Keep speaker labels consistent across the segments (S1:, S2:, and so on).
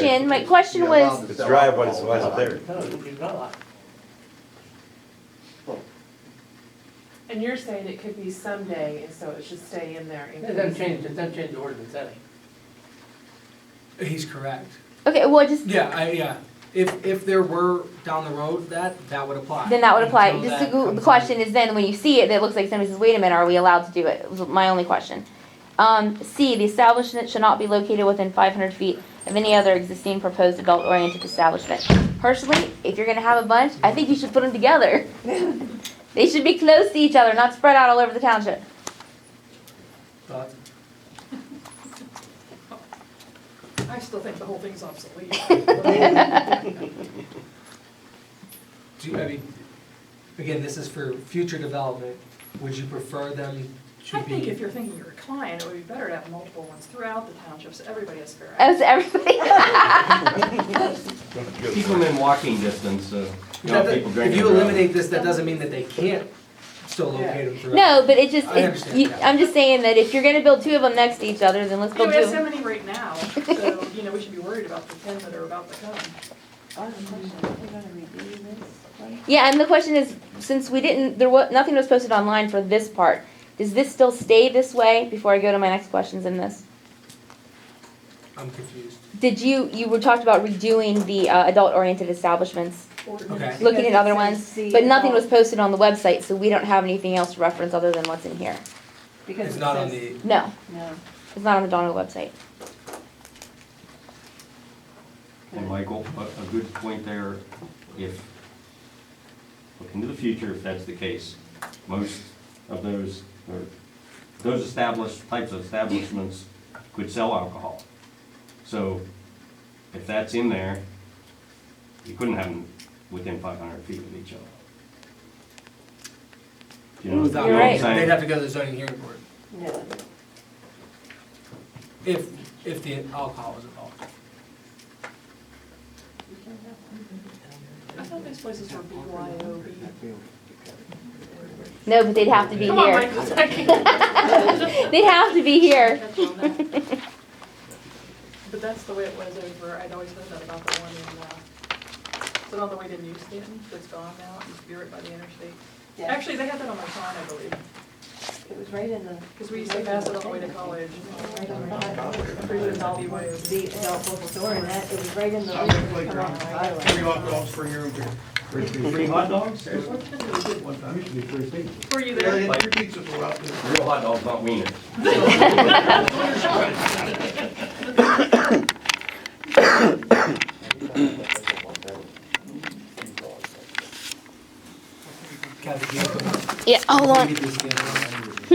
S1: My question was,
S2: It's dry, but it's why it's there.
S3: And you're saying it could be someday, and so it should stay in there.
S4: It doesn't change the ordinance any.
S5: He's correct.
S1: okay, well, just,
S5: Yeah. If there were down the road that would apply.
S1: then that would apply.
S5: Until
S1: Just
S5: that
S1: the
S5: comes
S1: question is then, when you see it, that looks like somebody says, wait a minute, are we allowed to do it? It was my only question. C, the establishment should not be located within 500 feet of any other existing proposed adult-oriented establishment. Personally, if you're gonna have a bunch, I think you should put them together. They should be close to each other, not spread out all over the township.
S5: Thoughts?
S6: I still think the whole thing's obsolete.
S5: Do you, I mean, again, this is for future development. Would you prefer them to
S6: I
S5: be?
S6: think if you're thinking you're a client, it would be better to have multiple ones throughout the township, so everybody has fair
S1: As
S6: access.
S1: everybody.
S7: Keep them in walking distance, you know, people
S5: If
S7: drinking.
S5: you eliminate this, that doesn't mean that they can't still locate them throughout.
S1: No, but it just,
S5: I understand that.
S1: I'm just saying that if you're gonna build two of them next to each other, then let's
S6: Yeah,
S1: build
S6: we
S1: two
S6: have
S1: of
S6: so
S1: them.
S6: many right now, so, we should be worried about the 10 that are about to come.
S1: Yeah, and the question is, since we didn't, nothing was posted online for this part, does this still stay this way before I go to my next questions in this?
S5: I'm confused.
S1: Did you were talked about redoing the adult-oriented establishments,
S5: Okay.
S1: looking at other ones, but nothing was posted on the website, so we don't have anything else to reference other than what's in here.
S5: It's not on the,
S1: No, it's not on the Donald website.
S7: And Michael, a good point there, if, look into the future, if that's the case, most of those, or those types of establishments could sell alcohol. So if that's in there, you couldn't have them within 500 feet of each other. Do you know
S5: without,
S1: You're
S7: what I'm
S1: right.
S7: saying?
S5: they'd have to go to the zoning hearing board. If the alcohol was involved.
S6: I thought these places were BYOB.
S1: No, but they'd have to be
S6: Come on,
S1: here.
S6: Michael.
S1: They'd have to be here.
S6: But that's the way it was over, I'd always heard that about the one in, is it on the way to New Stanton, that's gone now, it used to be right by the interstate? Actually, they had that on their sign, I believe,
S8: It was right in the.
S6: because we used to pass it on the way to college.
S8: Right on the
S6: Pretty sure it's all BYOB.
S8: The adult bookstore and that, it was right in the. Come on the highway.
S2: Free hot dogs for your own beer.
S7: Free hot dogs?
S6: Were you there?
S2: Your pizzas were out there.
S7: Real hot dogs, not wieners.
S5: Kathy, do you have,
S1: Yeah, hold on.
S5: read this again? Do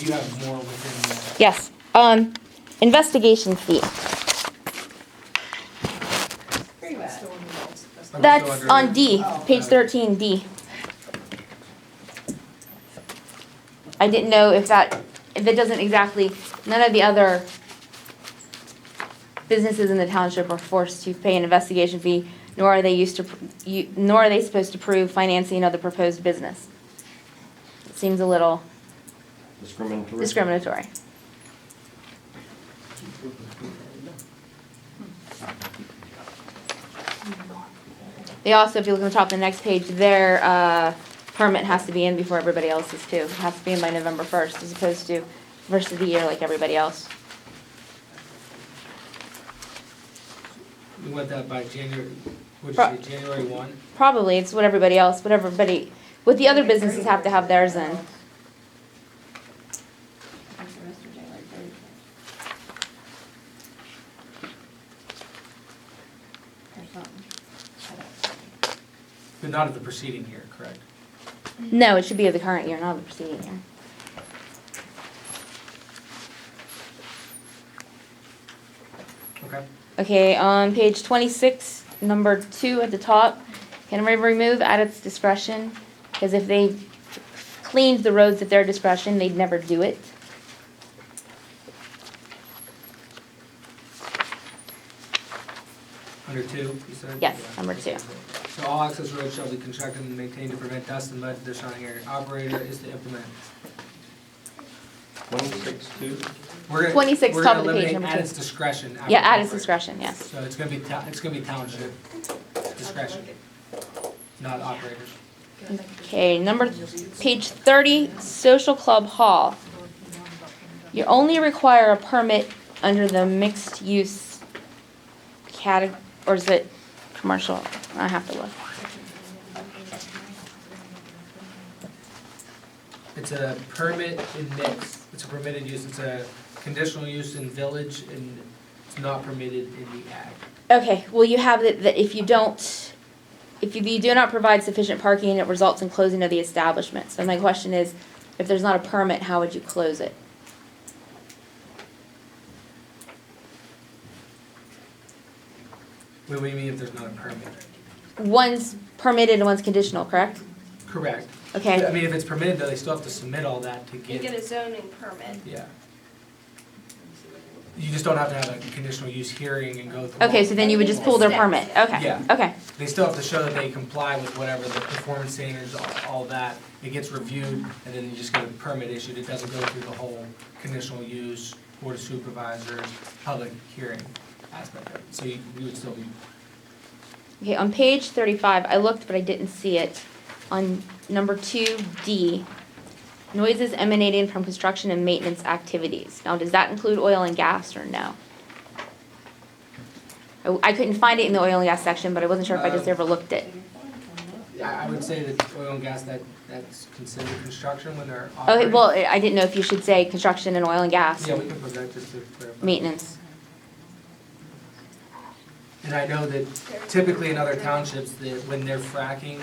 S5: you have more within that?
S1: Yes, investigation fee.
S8: Pretty bad.
S6: Still in the adults. That's
S5: I'm
S1: That's
S5: still under-
S1: on D, page 13, D. I didn't know if it doesn't exactly, none of the other businesses in the township are forced to pay an investigation fee, nor are they nor are they supposed to prove financing of the proposed business. It seems a little
S7: Discriminatory.
S1: discriminatory. They also, if you look on the top of the next page, their permit has to be in before everybody else's too. It has to be in by November 1st as opposed to first of the year like everybody else.
S5: We want that by January, what
S1: Pro-
S5: did you say, January 1?
S1: Probably, it's what everybody else, what the other businesses have to have theirs in.
S8: What's the rest of January 31st? Or something. I don't-
S5: But not of the preceding year, correct?
S1: No, it should be of the current year, not of the preceding year.
S5: Okay.
S1: Okay, on page 26, number 2 at the top, can remove at its discretion, because if they cleaned the roads at their discretion, they'd never do it.
S5: Under 2, you said?
S1: Yes,
S5: Yeah.
S1: number 2.
S5: So all access roads shall be constructed and maintained to prevent dust and mud to the surrounding area. Operator is to implement
S7: 26-2?
S5: We're gonna-
S1: 26,
S5: we're
S1: top
S5: gonna
S1: of the page,
S5: eliminate
S1: number
S5: at
S1: two.
S5: its discretion. after
S1: Yeah, at its
S5: conference.
S1: discretion, yes.
S5: So it's gonna be township discretion, not operators.
S1: Okay, page 30, social club hall. You only require a permit under the mixed use or is it commercial? I have to look.
S5: It's a permit in mix, it's a permitted use, it's a conditional use in village, and it's not permitted in the ag.
S1: Okay, well, you have that if you do not provide sufficient parking, it results in closing of the establishment. So my question is, if there's not a permit, how would you close it?
S5: What do you mean if there's not a permit?
S1: One's permitted and one's conditional, correct?
S5: Correct.
S1: Okay.
S5: I mean, if it's permitted, though, they still have to submit all that to
S8: You
S5: get,
S8: get a zoning permit.
S5: yeah. You just don't have to have a conditional use hearing and go through.
S1: Okay, so then you would just pull their permit. Okay,
S5: Yeah.
S1: okay.
S5: They still have to show that they comply with whatever the performance standards, all that. It gets reviewed, and then you just get a permit issued. It doesn't go through the whole conditional use, board of supervisors, public hearing aspect of it. So you would still be,
S1: Okay, on page 35, I looked, but I didn't see it. On number 2D, noises emanating from construction and maintenance activities. Now, does that include oil and gas or no? I couldn't find it in the oil and gas section, but I wasn't sure if I just overlooked it.
S5: I would say that oil and gas, that's considered construction when they're
S1: Okay,
S5: operating.
S1: well, I didn't know if you should say construction and oil and gas,
S5: Yeah, we can put that just to clarify.
S1: maintenance.
S5: And I know that typically in other townships, that when they're fracking,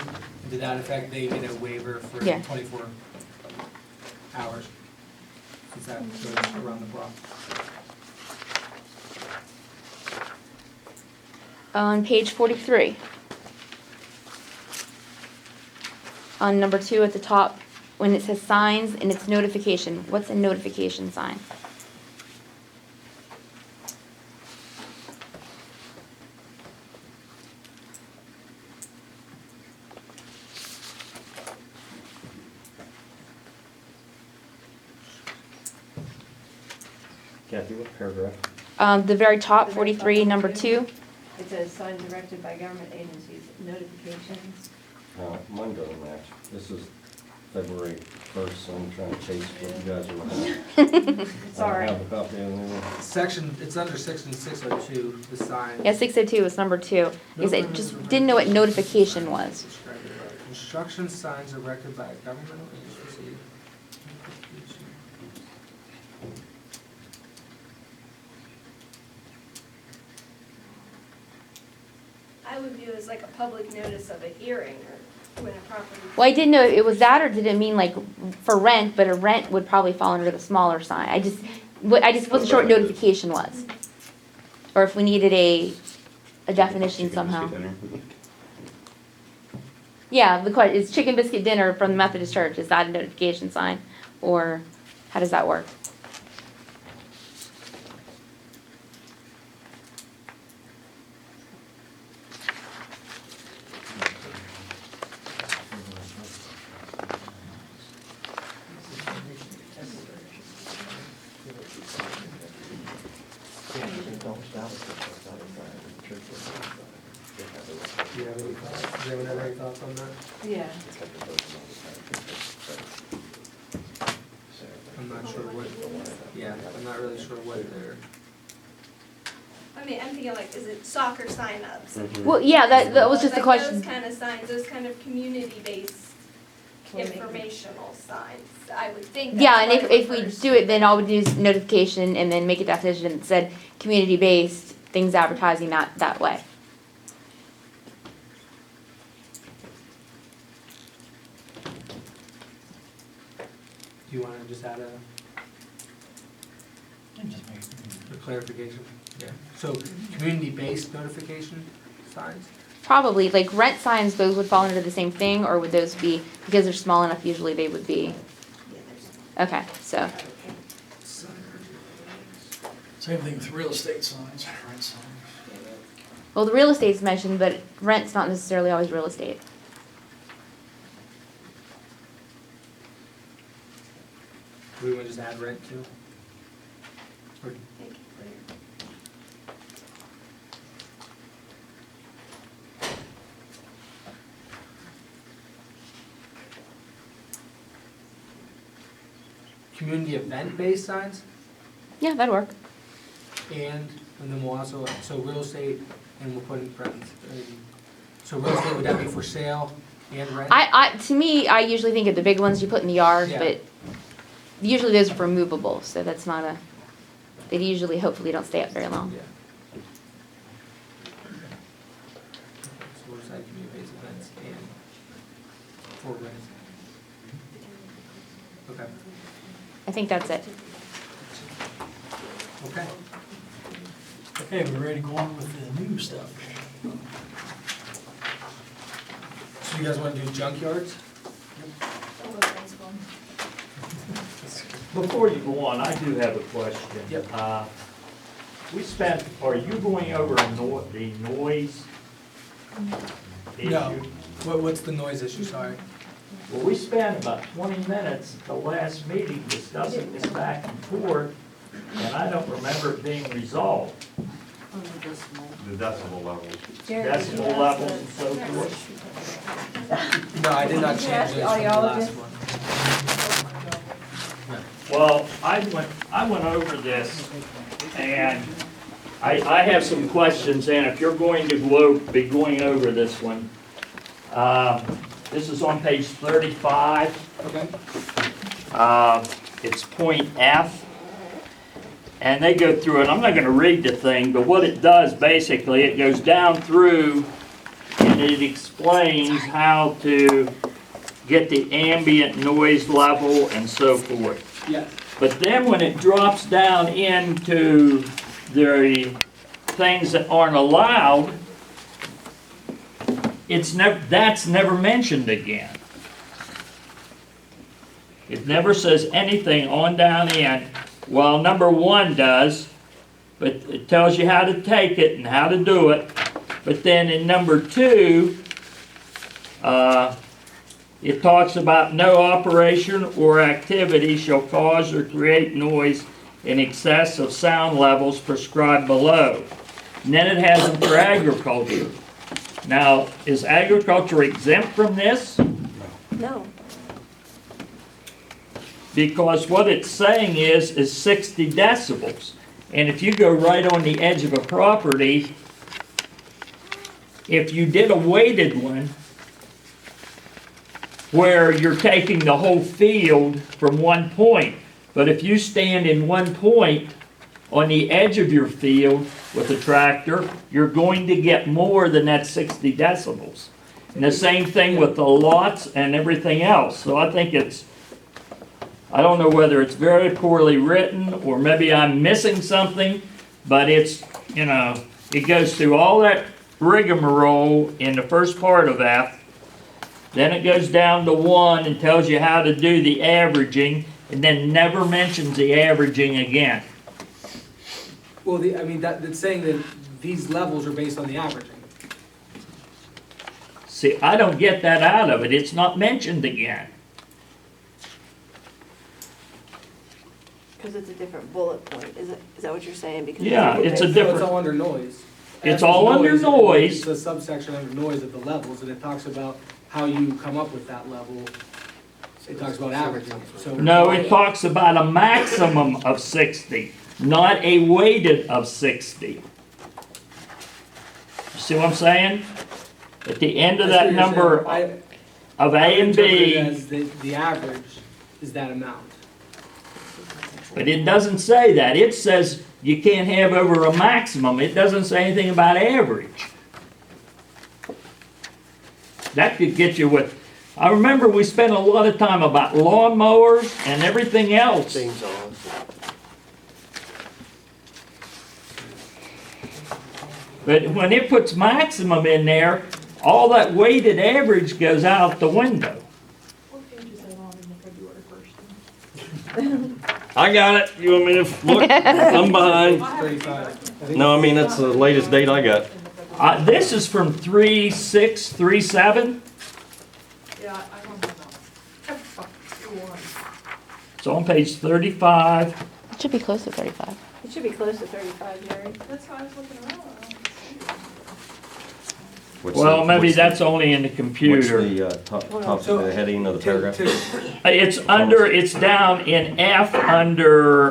S5: to that effect, they get a waiver for
S1: Yeah.
S5: 24 hours. Since that goes around the block.
S1: On page 43. On number 2 at the top, when it says signs and it's notification, what's a notification sign?
S7: Kathy, what paragraph?
S1: The very top, 43, number 2.
S8: It says signs erected by government agencies, notifications.
S7: Mine doesn't match. This is February 1st, so I'm trying to chase what you guys are looking at.
S8: Sorry.
S7: I don't have a copy of it.
S5: Section, it's under section 602, the sign.
S1: Yeah, 602 is number 2. Because I just didn't know what notification was.
S5: Construction signs erected by a governmental agency.
S8: I would view it as like a public notice of a hearing or when a property.
S1: Well, I didn't know if it was that or did it mean like for rent, but a rent would probably fall under the smaller sign. I just wasn't sure what notification was. Or if we needed a definition somehow. Yeah, the question is chicken biscuit dinner from the Methodist Church, is that a notification sign? Or how does that work?
S5: Do you have any thoughts? Does anyone have any thoughts on that?
S3: Yeah.
S5: I'm not sure what, yeah, I'm not really sure what they're.
S9: I mean, I'm thinking like, is it soccer signups?
S1: Well, yeah, that was just the
S9: Like
S1: question.
S9: those kind of signs, those kind of community-based informational signs, I would think that's
S1: Yeah, and
S9: what it
S1: if we
S9: refers
S1: do it, then all we do is notification and then make a definition that said community-based, things advertising that way.
S5: Do you want to just add a clarification? Yeah, so community-based notification signs?
S1: Probably, like rent signs, those would fall under the same thing, or would those be, because they're small enough, usually they would be, okay, so.
S10: Same thing with real estate signs, rent signs.
S1: Well, the real estate's mentioned, but rent's not necessarily always real estate.
S5: We want wanna just add rent too? Or-
S9: Make it clear.
S5: Community event-based signs,
S1: Yeah, that'd work.
S5: and then we'll also, so real estate, and we'll put in parentheses. So real estate, would that be for sale and rent?
S1: To me, I usually think of the big ones you put in the yard,
S5: Yeah.
S1: but usually those are removable, so that's not they usually, hopefully don't stay up very long.
S5: Yeah. So we'll decide community-based events and for rent. Okay,
S1: I think that's it.
S5: okay.
S10: Okay, we're ready to go on with the new stuff.
S5: So you guys wanna do junkyards?
S11: Before you go on, I do have a question.
S5: Yep.
S11: Are you going over the noise issue?
S5: No. What's the noise issue, sorry?
S11: Well, we spent about 20 minutes at the last meeting discussing this back and forth, and I don't remember it being resolved.
S2: The decibel levels.
S11: Decibel levels and so forth.
S5: No, I did not change those from the last one.
S11: Well, I went over this, and I have some questions, and if you're going to be going over this one, this is on page 35.
S5: Okay.
S11: It's point F, and they go through it. I'm not going to read the thing, but what it does, basically, it goes down through, and it explains how to get the ambient noise level and so forth.
S5: Yes.
S11: But then when it drops down into the things that aren't allowed, that's never mentioned again. It never says anything on down the end. Well, number 1 does, but it tells you how to take it and how to do it. But then in number 2, it talks about no operation or activity shall cause or create noise in excess of sound levels prescribed below. And then it has them for agriculture. Now, is agriculture exempt from this?
S9: No.
S11: Because what it's saying is 60 decibels. And if you go right on the edge of a property, if you did a weighted one, where you're taking the whole field from one point, but if you stand in one point on the edge of your field with a tractor, you're going to get more than that 60 decibels. And the same thing with the lots and everything else. So I think I don't know whether it's very poorly written or maybe I'm missing something, but it goes through all that rigmarole in the first part of that. Then it goes down to 1 and tells you how to do the averaging, and then never mentions the averaging again.
S5: Well, that's saying that these levels are based on the averaging.
S11: See, I don't get that out of it. It's not mentioned again.
S12: Because it's a different bullet point, is that what you're saying? Because
S11: Yeah, it's a
S5: So
S11: different,
S5: it's all under noise.
S11: It's all under noise.
S5: It's a subsection under noise of the levels, and it talks about how you come up with that level. It talks about averaging, so.
S11: no, it talks about a maximum of 60, not a weighted of 60. You see what I'm saying? At the end of that number of A and B,
S5: As the average is that amount.
S11: but it doesn't say that. It says you can't have over a maximum. It doesn't say anything about average. That could get you with, I remember we spent a lot of time about lawnmowers and everything else. But when it puts maximum in there, all that weighted average goes out the window.
S6: What page is that on in the February 1st?
S7: I got it. You want me to look? I'm behind.
S5: 35.
S7: No, I mean, that's the latest date I got.
S11: This is from 3/6/37.
S6: Yeah, I don't know.
S11: It's on page 35.
S1: It should be close to 35.
S12: It should be close to 35, Jerry.
S6: That's how I was looking around.
S7: What's
S11: Well,
S7: the-
S11: maybe
S7: what's-
S11: that's only in the
S7: What's
S11: computer.
S7: the top of the heading of the paragraph?
S11: It's down in F under,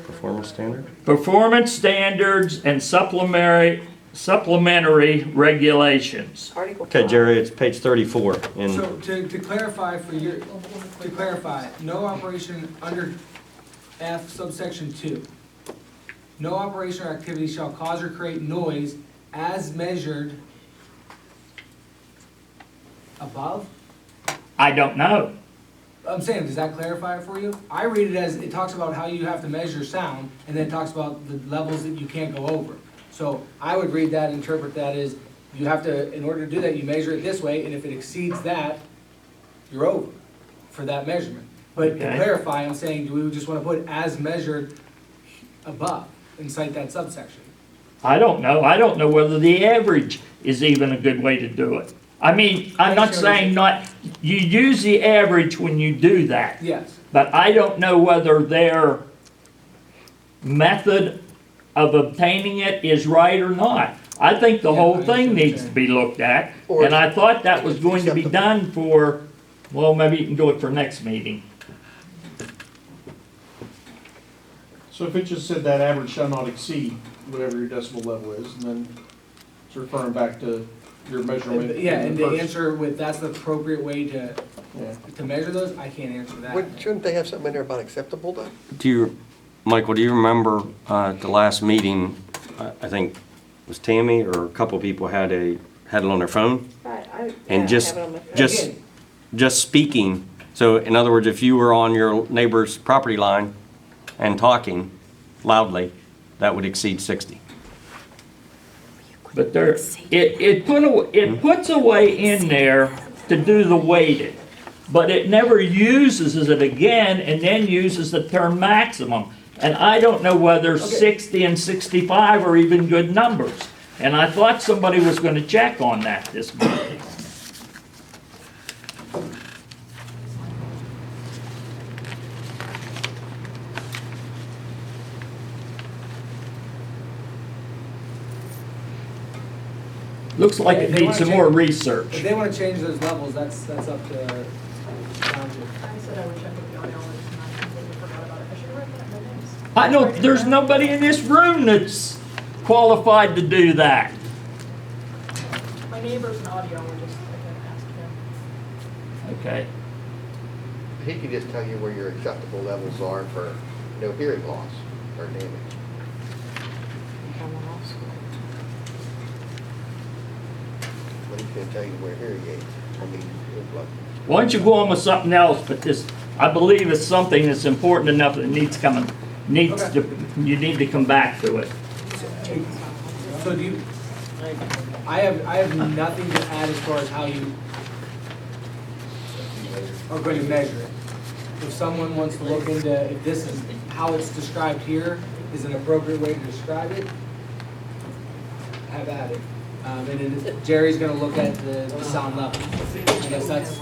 S7: Performance standard?
S11: performance standards and supplementary regulations.
S12: Article
S7: Okay,
S12: 5.
S7: Jerry, it's page 34 in,
S5: So to clarify to clarify, no operation under F subsection 2. No operation or activity shall cause or create noise as measured above?
S11: I don't know.
S5: I'm saying, does that clarify it for you? I read it as, it talks about how you have to measure sound, and then it talks about the levels that you can't go over. So I would read that, interpret that as, you have to, in order to do that, you measure it this way, and if it exceeds that, you're over for that measurement. But to
S11: Okay.
S5: clarify, I'm saying, do we just wanna put as measured above and cite that subsection?
S11: I don't know. I don't know whether the average is even a good way to do it. I mean, I'm not saying not, you use the average when you do that.
S5: Yes.
S11: But I don't know whether their method of obtaining it is right or not. I think the
S5: Yeah,
S11: whole
S5: I
S11: thing
S5: understand
S11: needs
S5: what
S11: to be looked at,
S10: Or-
S11: and I thought that was going to be done for, well, maybe you can do it for next meeting.
S2: So if it just said that average shall not exceed whatever your decibel level is, and then it's referring back to your measurement.
S5: Yeah, and to
S2: first-
S5: answer with, that's the appropriate way
S2: Yeah.
S5: to measure those, I can't answer that.
S10: Shouldn't they have something in there about acceptable though?
S7: do you, Michael, do you remember at the last meeting, I think, was Tammy or a couple of people had it on their phone? And just,
S12: have it on my phone.
S7: just,
S5: Again.
S7: just speaking, so in other words, if you were on your neighbor's property line and talking loudly, that would exceed 60.
S11: But there, it puts a way in there to do the weighted, but it never uses it again and then uses the term maximum. And I don't know whether 60 and 65 are even good numbers. And I thought somebody was gonna check on that this morning. Looks like it needs some more research.
S5: If they wanna change those levels, that's up to township.
S6: I said I would check with the audiologist, and I completely forgot about it. I should have written that in my notes.
S11: I don't, there's nobody in this room that's qualified to do that.
S6: My neighbor's an audiologist, I can ask him.
S11: Okay.
S10: He could just tell you where your acceptable levels are for no hearing loss or damage. But he's gonna tell you where hearing aids, earplugs.
S11: Why don't you go on with something else, but this, I believe it's something that's important enough that needs coming, needs to, you need to come back to it.
S5: So do you, I have nothing to add as far as how you are going to measure it. If someone wants to look into, if this is, how it's described here is an appropriate way to describe it, have at it. And then Jerry's gonna look at the sound level. I guess that's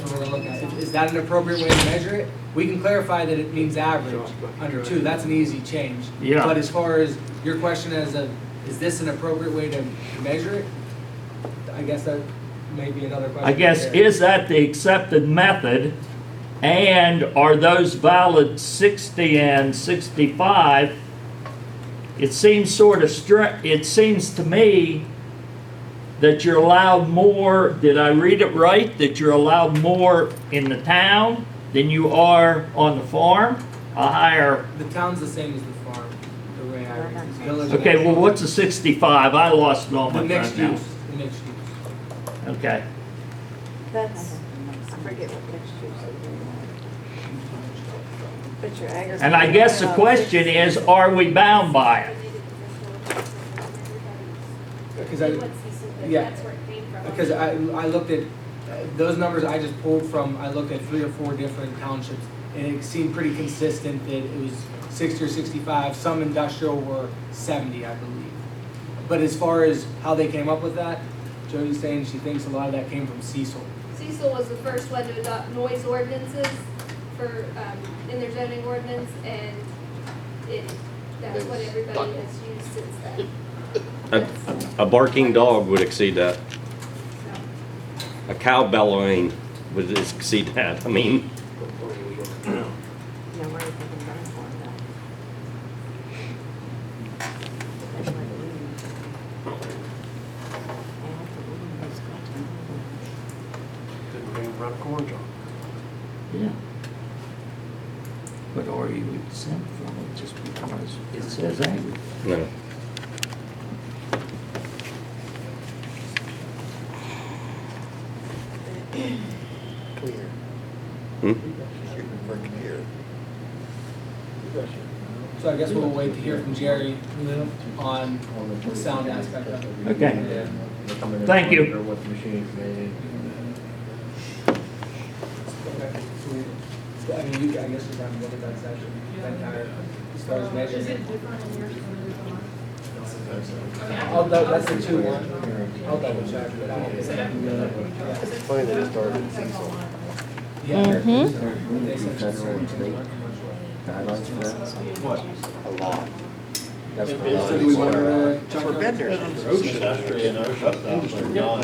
S5: what we're gonna look at. Is that an appropriate way to measure it? We can clarify that it means average under 2, that's an easy change.
S11: Yeah.
S5: But as far as your question as a, is this an appropriate way to measure it? I guess that may be another question.
S11: I guess,
S5: for Jerry.
S11: is that the accepted method? And are those valid 60 and 65? It seems sort of it seems to me that you're allowed more, did I read it right? That you're allowed more in the town than you are on the farm? A higher,
S5: The town's the same as the farm, the way I read it. It's village.
S11: okay, well, what's a 65? I lost it on
S5: The
S11: my
S5: mixed
S11: phone now.
S5: use, the mixed use.
S11: Okay.
S12: That's, I forget what mixed use is. But your agriculture.
S11: And I guess the question is, are we bound by it?
S5: Because I looked at, those numbers I just pulled from, I looked at 3 or 4 different townships, and it seemed pretty consistent that it was 60 or 65, some industrial were 70, I believe. But as far as how they came up with that, Jody's saying she thinks a lot of that came from Cecil.
S9: Cecil was the first one to adopt noise ordinances for, in their zoning ordinance, and that's what everybody has used since then.
S7: A barking dog would exceed that. A cow bellowing would exceed that. I mean,
S12: Yeah, we're thinking better for that.
S4: Didn't bring run corn jar.
S11: Yeah. But are you exempt from it just because it says agri?
S7: no.
S10: Clear.
S7: Hmm?
S10: Shooting for clear.
S5: So I guess we'll wait to hear from Jerry on the sound aspect of it.
S11: Okay. Thank you.
S4: What the machine's made.
S5: Okay. So, I mean, I guess we're having to look at that section, that entire, as far as
S6: Is
S5: measuring.
S6: it different in yours than it is on mine?
S5: That's the 2-1. I'll double check, but I don't think.
S10: It's funny that it started in Cecil.
S5: Yeah.
S1: Mhm.
S5: They said it's certain
S7: What?
S10: A lot.
S5: So do we want to jump
S10: For
S5: over?
S10: vendors.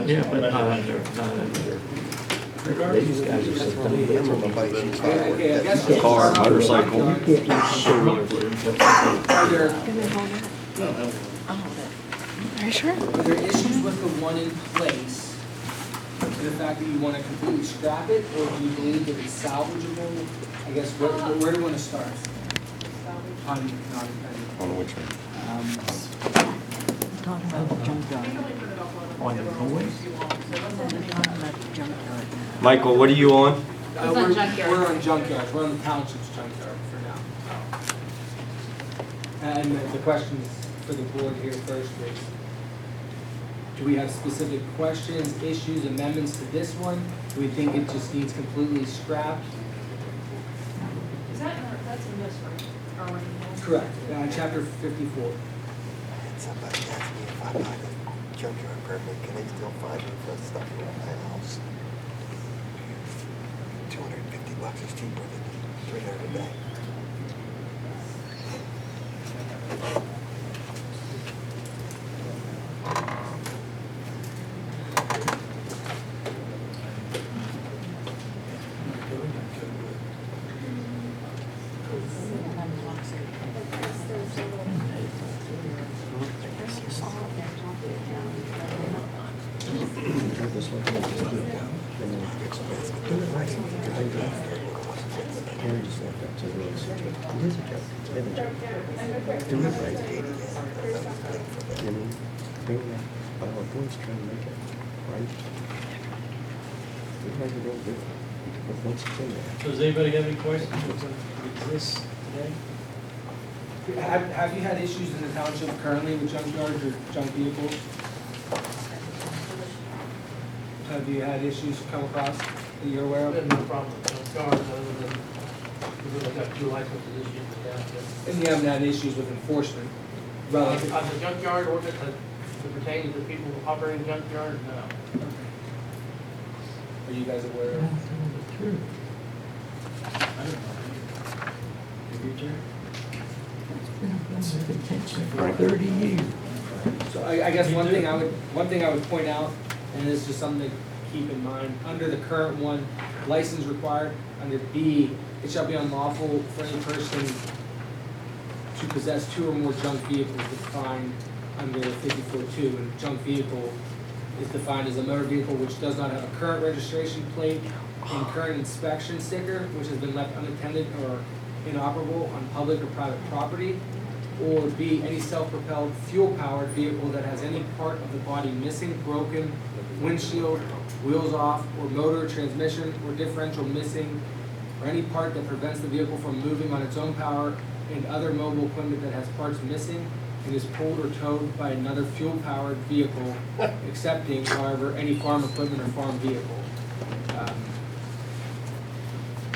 S11: Yeah, but not under. These guys are so dumb.
S10: That's what my bike she's
S5: Okay, I guess.
S7: Car, motorcycle.
S5: Are there
S1: Are you sure?
S5: Are there issues with the one in place, the fact that you want to completely scrap it, or do you believe that it's salvageable? I guess, where do we want to start? On,
S7: On which one?
S12: Talking about the junkyard.
S11: On the noise?
S12: Talking about the junkyard.
S7: Michael, what are you on?
S5: We're on junkyards, we're on the township's junkyard for now. And the questions for the board here first is, do we have specific questions, issues, amendments to this one? Do we think it just needs completely scrapped?
S6: Is that, that's in this, right? Or what?
S5: Correct, chapter 54.
S10: Somebody asked me if I buy the junkyard permit, can they still find me for stuff around my house? $250 is cheaper than $300 a day.
S4: So does anybody have any questions with this today?
S5: Have you had issues in the township currently with junkyards or junk vehicles? Have you had issues come across that you're aware
S4: I have
S5: of?
S4: no problem with cars other than, because I got 2 licenses this year for that.
S5: And you haven't had issues with enforcement relative?
S4: On the junkyard ordinance, that pertaining to people operating junkyard, no.
S5: Are you guys aware of?
S11: For 30 years.
S5: So I guess one thing I would point out, and this is just something to keep in mind, under the current one, license required, under B, it shall be unlawful for any person to possess 2 or more junk vehicles defined under 54.2, and junk vehicle is defined as a motor vehicle which does not have a current registration plate and current inspection sticker, which has been left unattended or inoperable on public or private property, or B, any self-propelled, fuel-powered vehicle that has any part of the body missing, broken, windshield, wheels off, or motor, transmission, or differential missing, or any part that prevents the vehicle from moving on its own power, and other mobile equipment that has parts missing and is pulled or towed by another fuel-powered vehicle, excepting, however, any farm equipment or farm vehicle.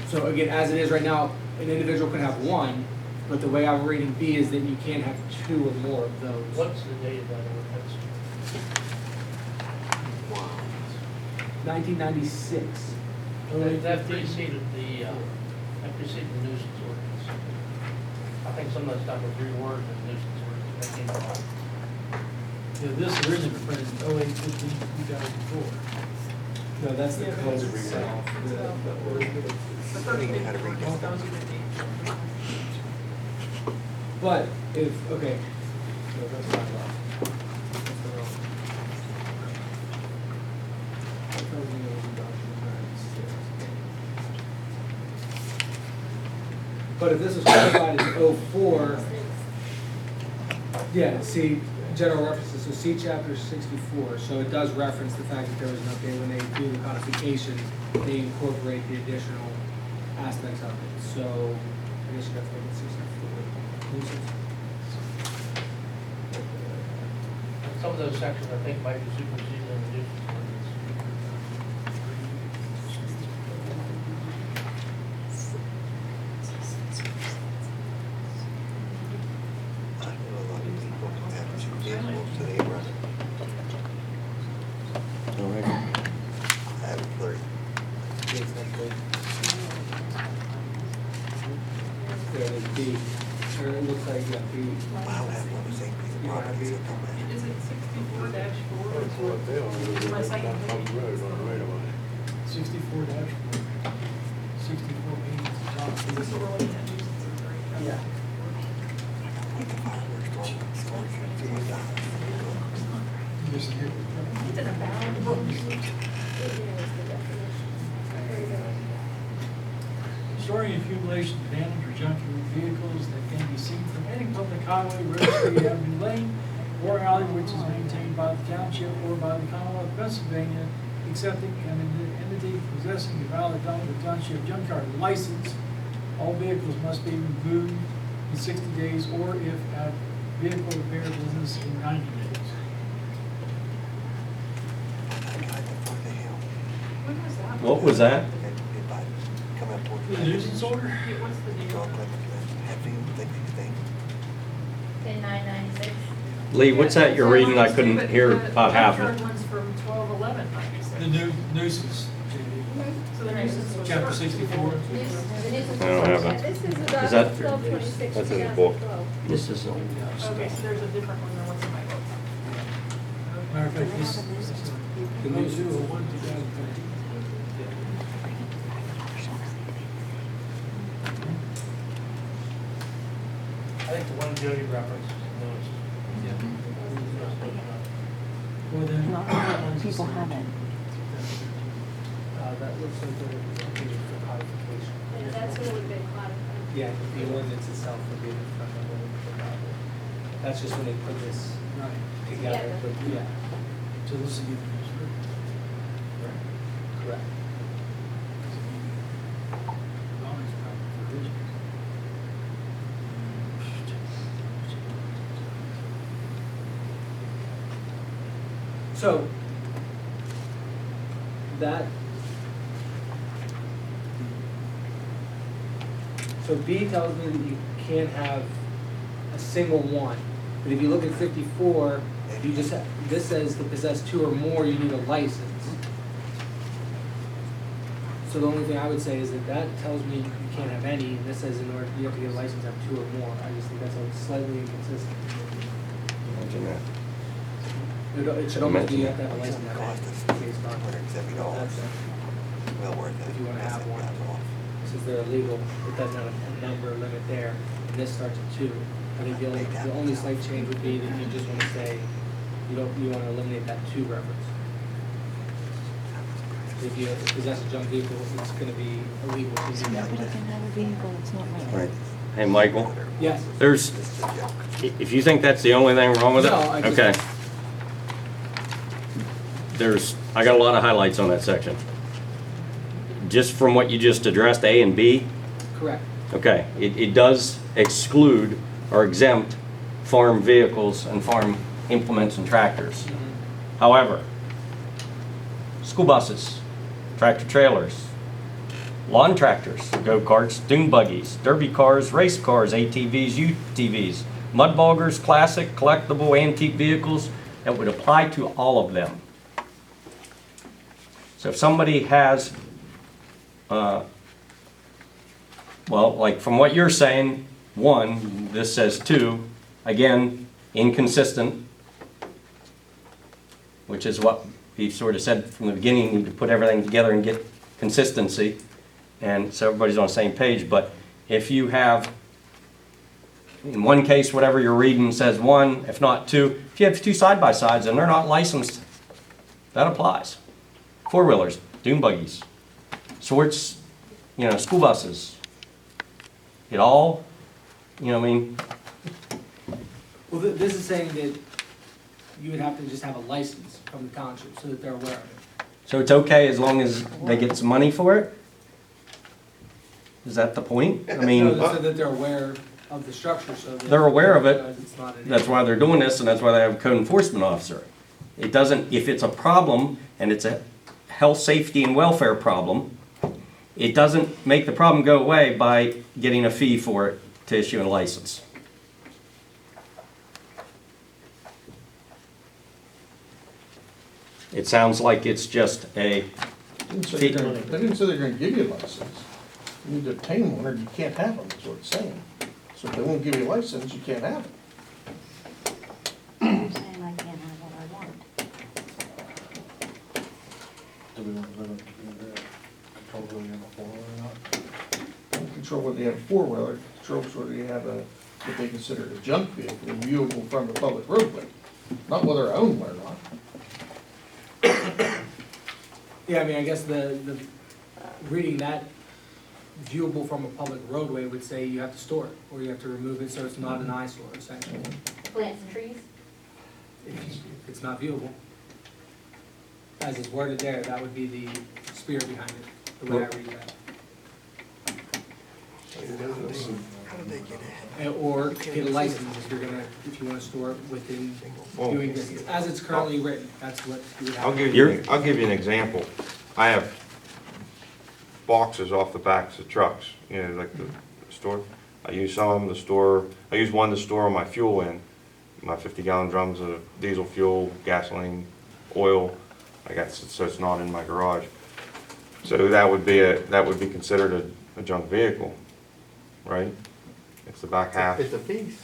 S5: So again, as it is right now, an individual can have 1, but the way I'm reading B is that you can't have 2 or more of those.
S4: What's the date of that ordinance?
S5: 1996.
S4: The FTC, the preceding the nuisance ordinance. I think some of that stuff was reworded in the nuisance ordinance, that came along.
S13: Yeah, this originally was printed in 08/15/2004.
S5: No, that's
S6: Yeah, but it's itself. The first
S10: We
S6: page
S10: gotta
S6: of
S10: read
S6: ordinance,
S10: this.
S6: those are the dates.
S5: But if, okay, so let's talk about. But if this was codified in '04, yeah, see, general references, so see chapter 64, so it does reference the fact that there was an update when they do the codification, they incorporate the additional aspects of it, so I guess you have to look at 64. Nuisance.
S4: Some of those sections, I think, might be superseded in the nuisance ordinance.
S10: I know a lot of people have two vehicles, so they run it. I have three.
S5: There is B, or it looks like, yeah, B.
S10: I don't have one of the same piece of property, so it don't matter.
S6: Is it 64-4? My second page.
S13: 64-4, 64
S6: So we're looking at nuisances, right?
S5: Yeah.
S10: Like the fireworks, storage,
S6: It's in a bound.
S13: Storing accumulation of abandoned or junk vehicles that can be seen from any public highway, road, street, avenue, lane, or alley which is maintained by the township or by the Commonwealth of Pennsylvania, excepting an entity possessing a valid township junkyard license. All vehicles must be removed in 60 days, or if at vehicle repair business in 90 days.
S6: When was that?
S7: What was that?
S10: Come up with.
S13: The nuisance order?
S6: Yeah, what's the date?
S10: Heavy, thick thing.
S9: In 996.
S7: Lee, what's that you're reading? I couldn't hear about half of
S6: The
S7: it.
S6: one's from 12/11/96.
S13: The nuisance,
S6: So the nuisance was.
S13: chapter 64.
S7: I don't have it.
S9: This is
S7: Is
S9: about
S7: that-
S9: 12/26,
S7: that's in the book.
S9: 2012.
S7: This is,
S6: Okay, so there's a different one than what's in my book.
S13: Matter of fact, this, the new 201, 2013.
S4: I think the one Jody referenced is the newest.
S13: Well, then.
S1: People haven't.
S5: That looks like they're looking for codification.
S9: And that's what would have been codified.
S5: Yeah, the ordinance itself would be from the ordinance. That's just when they put this
S13: Right.
S5: together,
S9: Yeah.
S5: but yeah,
S13: So this is even.
S5: correct. So, that, so B tells me that you can't have a single one, but if you look at 54, you just, this says to possess two or more, you need a license. So the only thing I would say is that that tells me you can't have any, and this says in order, you have to get a license to have two or more. I just think that's slightly inconsistent.
S7: imagine that.
S5: It should almost be you have to have a license to have
S10: Cost
S5: any
S10: us
S5: based on.
S10: $170.
S5: That's it.
S10: Well worth it.
S5: If you wanna have
S10: That's it,
S5: one.
S10: that's off.
S5: Since they're illegal, it doesn't have a number limit there, and this starts at 2. I think the only slight change would be that you just wanna say, you wanna eliminate that 2 reference. If you possess a junk vehicle, it's gonna be illegal to use that.
S7: Right. Hey, Michael,
S5: Yes.
S7: there's, if you think that's the only thing wrong with it,
S5: No, I just-
S7: okay. I got a lot of highlights on that section. Just from what you just addressed, A and B,
S5: Correct.
S7: okay, it does exclude or exempt farm vehicles and farm implements and tractors. However, school buses, tractor trailers, lawn tractors, go-karts, dune buggies, derby cars, race cars, ATVs, UTVs, mud boggers, classic, collectible, antique vehicles, that would apply to all of them. So if somebody has Well, like from what you're saying, 1, this says 2, again, inconsistent, which is what he sort of said from the beginning, you need to put everything together and get consistency, and so everybody's on the same page. But if you have, in one case, whatever you're reading says 1, if not 2, if you have 2 side-by-sides and they're not licensed, that applies. 4-wheelers, dune buggies, sorts, school buses. It all, I mean,
S5: Well, this is saying that you would have to just have a license from the township so that they're aware of it.
S7: so it's okay as long as they get some money for it? Is that the point? I mean,
S5: No, so that they're aware of the structure, so that.
S7: they're aware of it.
S5: It's not an
S7: That's why they're doing this, and that's why they have a code enforcement officer. It doesn't, if it's a problem, and it's a health, safety, and welfare problem, it doesn't make the problem go away by getting a fee for it to issue a license. It sounds like it's just a,
S2: They didn't say they're gonna give you a license. You need to obtain one or you can't have them, is what it's saying. So if they won't give you a license, you can't have it.
S1: I'm saying I can't have what I want.
S2: Do we want to control whether you have a four-wheeler or not? Don't control whether you have a four-wheeler, controls whether you have what they consider a junk vehicle, viewable from the public roadway. Not whether I own one or not.
S5: Yeah, I mean, I guess the reading that viewable from a public roadway would say you have to store it, or you have to remove it so it's not an eyesore, essentially,
S1: Plants and trees?
S5: if it's not viewable. As it's worded there, that would be the spirit behind it, the way I read that.
S10: How did they get ahead?
S5: Or get a license if you wanna store it within viewing distance, as it's currently written, that's what you would have.
S7: You're-
S14: I'll give you an example. I have boxes off the backs of trucks, like the store. I use some of them to store, I use one to store my fuel in, my 50-gallon drums of diesel fuel, gasoline, oil. I got, so it's not in my garage. So that would be considered a junk vehicle, right? It's the back half.
S10: It's a piece.